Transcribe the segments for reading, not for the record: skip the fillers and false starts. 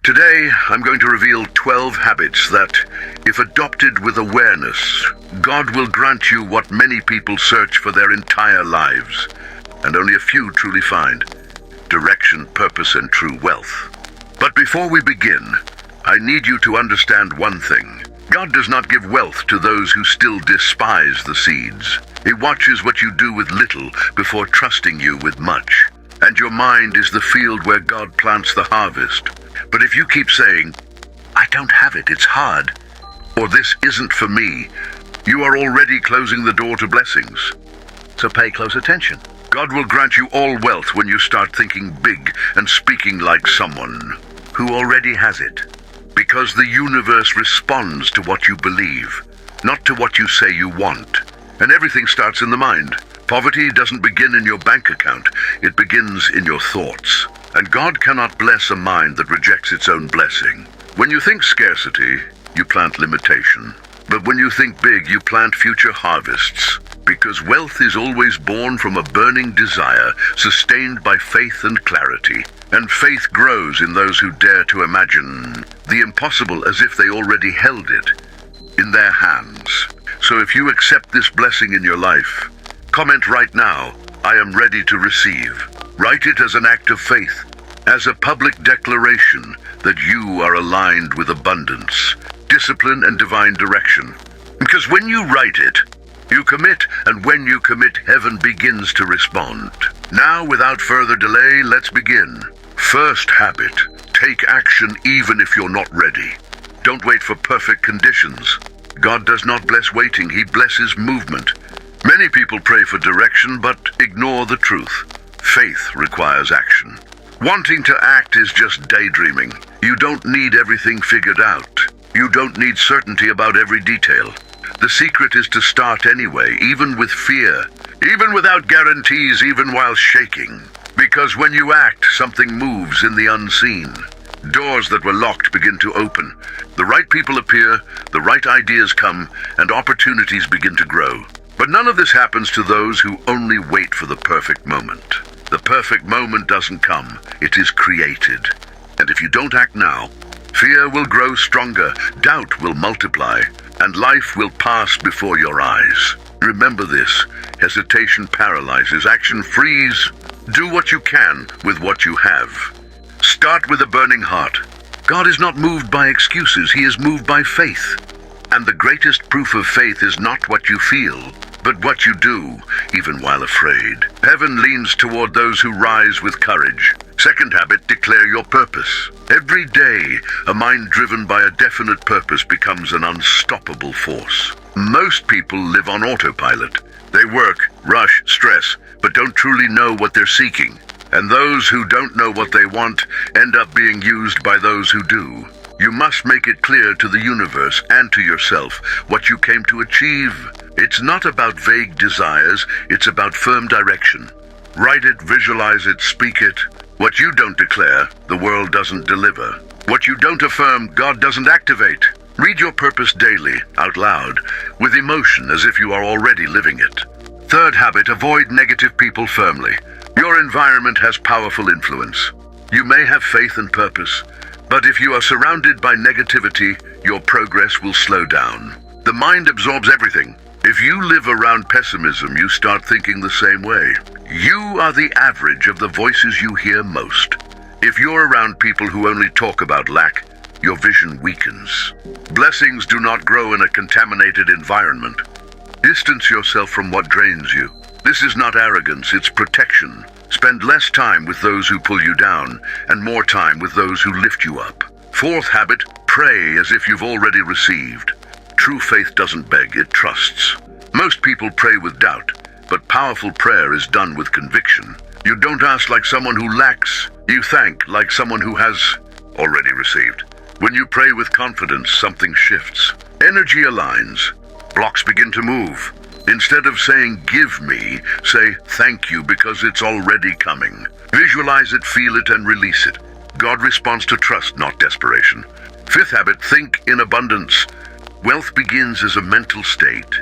Today, I'm going to reveal 12 habits that, if adopted with awareness, God will grant you what many people search for their entire lives, and only a few truly find: direction, purpose, and true wealth. But before we begin, I need you to understand one thing. God does not give wealth to those who still despise the seeds. He watches what you do with little before trusting you with much. And your mind is the field where God plants the harvest. But if you keep saying, "I don't have it, it's hard," or "this isn't for me," you are already closing the door to blessings. So pay close attention. God will grant you all wealth when you start thinking big and speaking like someone who already has it. Because the universe responds to what you believe, not to what you say you want. And everything starts in the mind. Poverty doesn't begin in your bank account, it begins in your thoughts. And God cannot bless a mind that rejects its own blessing. When you think scarcity, you plant limitation. But when you think big, you plant future harvests. Because wealth is always born from a burning desire, sustained by faith and clarity. And faith grows in those who dare to imagine the impossible as if they already held it in their hands. So if you accept this blessing in your life, comment right now, "I am ready to receive." Write it as an act of faith, as a public declaration that you are aligned with abundance, discipline, and divine direction. Because when you write it, you commit, and when you commit, heaven begins to respond. Now, without further delay, let's begin. First habit: take action even if you're not ready. Don't wait for perfect conditions. God does not bless waiting, He blesses movement. Many people pray for direction but ignore the truth. Faith requires action. Wanting to act is just daydreaming. You don't need everything figured out. You don't need certainty about every detail. The secret is to start anyway, even with fear, even without guarantees, even while shaking. Because when you act, something moves in the unseen. Doors that were locked begin to open. The right people appear, the right ideas come, and opportunities begin to grow. But none of this happens to those who only wait for the perfect moment. The perfect moment doesn't come, it is created. And if you don't act now, fear will grow stronger, doubt will multiply, and life will pass before your eyes. Remember this: hesitation paralyzes, action frees. Do what you can with what you have. Start with a burning heart. God is not moved by excuses, He is moved by faith. And the greatest proof of faith is not what you feel, but what you do, even while afraid. Heaven leans toward those who rise with courage. Second habit: declare your purpose. Every day, a mind driven by a definite purpose becomes an unstoppable force. Most people live on autopilot. They work, rush, stress, but don't truly know what they're seeking. And those who don't know what they want end up being used by those who do. You must make it clear to the universe and to yourself what you came to achieve. It's not about vague desires, it's about firm direction. Write it, visualize it, speak it. What you don't declare, the world doesn't deliver. What you don't affirm, God doesn't activate. Read your purpose daily, out loud, with emotion as if you are already living it. Third habit: avoid negative people firmly. Your environment has powerful influence. You may have faith and purpose, but if you are surrounded by negativity, your progress will slow down. The mind absorbs everything. If you live around pessimism, you start thinking the same way. You are the average of the voices you hear most. If you're around people who only talk about lack, your vision weakens. Blessings do not grow in a contaminated environment. Distance yourself from what drains you. This is not arrogance, it's protection. Spend less time with those who pull you down, and more time with those who lift you up. Fourth habit: pray as if you've already received. True faith doesn't beg, it trusts. Most people pray with doubt, but powerful prayer is done with conviction. You don't ask like someone who lacks, you thank like someone who has already received. When you pray with confidence, something shifts. Energy aligns. Blocks begin to move. Instead of saying, "Give me," say, "Thank you," because it's already coming. Visualize it, feel it, and release it. God responds to trust, not desperation. Fifth habit: think in abundance. Wealth begins as a mental state.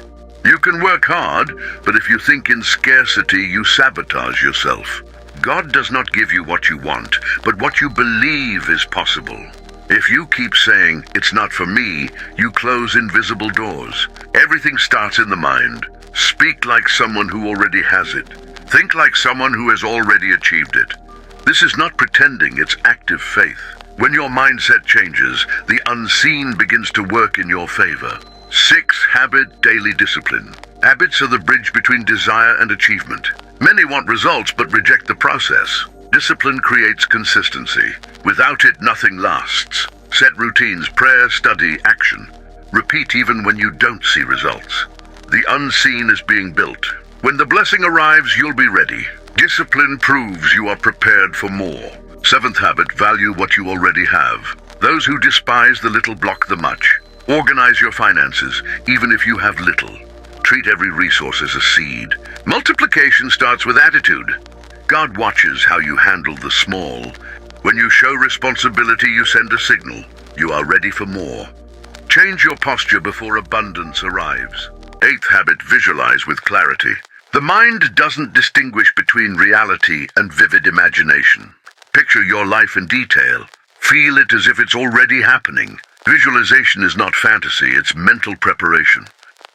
You can work hard, but if you think in scarcity, you sabotage yourself. God does not give you what you want, but what you believe is possible. If you keep saying, "It's not for me," you close invisible doors. Everything starts in the mind. Speak like someone who already has it. Think like someone who has already achieved it. This is not pretending, it's active faith. When your mindset changes, the unseen begins to work in your favor. 6. Habit, daily discipline. Habits are the bridge between desire and achievement. Many want results but reject the process. Discipline creates consistency. Without it, nothing lasts. Set routines, prayer, study, action. Repeat even when you don't see results. The unseen is being built. When the blessing arrives, you'll be ready. Discipline proves you are prepared for more. 7th habit, value what you already have. Those who despise the little block the much. Organize your finances, even if you have little. Treat every resource as a seed. Multiplication starts with attitude. God watches how you handle the small. When you show responsibility, you send a signal. You are ready for more. Change your posture before abundance arrives. 8th habit, visualize with clarity. The mind doesn't distinguish between reality and vivid imagination. Picture your life in detail. Feel it as if it's already happening. Visualization is not fantasy, it's mental preparation.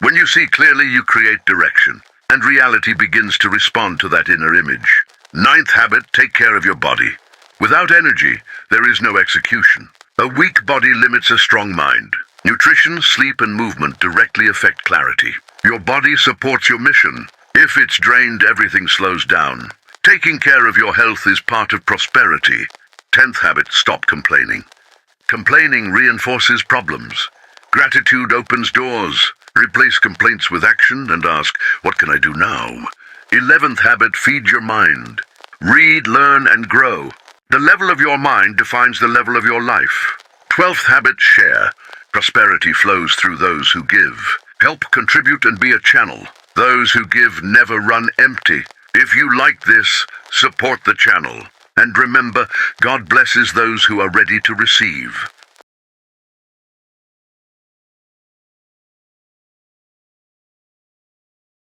When you see clearly, you create direction, and reality begins to respond to that inner image. 9th habit, take care of your body. Without energy, there is no execution. A weak body limits a strong mind. Nutrition, sleep, and movement directly affect clarity. Your body supports your mission. If it's drained, everything slows down. Taking care of your health is part of prosperity. 10th habit, stop complaining. Complaining reinforces problems. Gratitude opens doors. Replace complaints with action and ask, "What can I do now?" 11th habit, feed your mind. Read, learn, and grow. The level of your mind defines the level of your life. 12th habit, share. Prosperity flows through those who give. Help, contribute, and be a channel. Those who give never run empty. If you like this, support the channel. And remember, God blesses those who are ready to receive.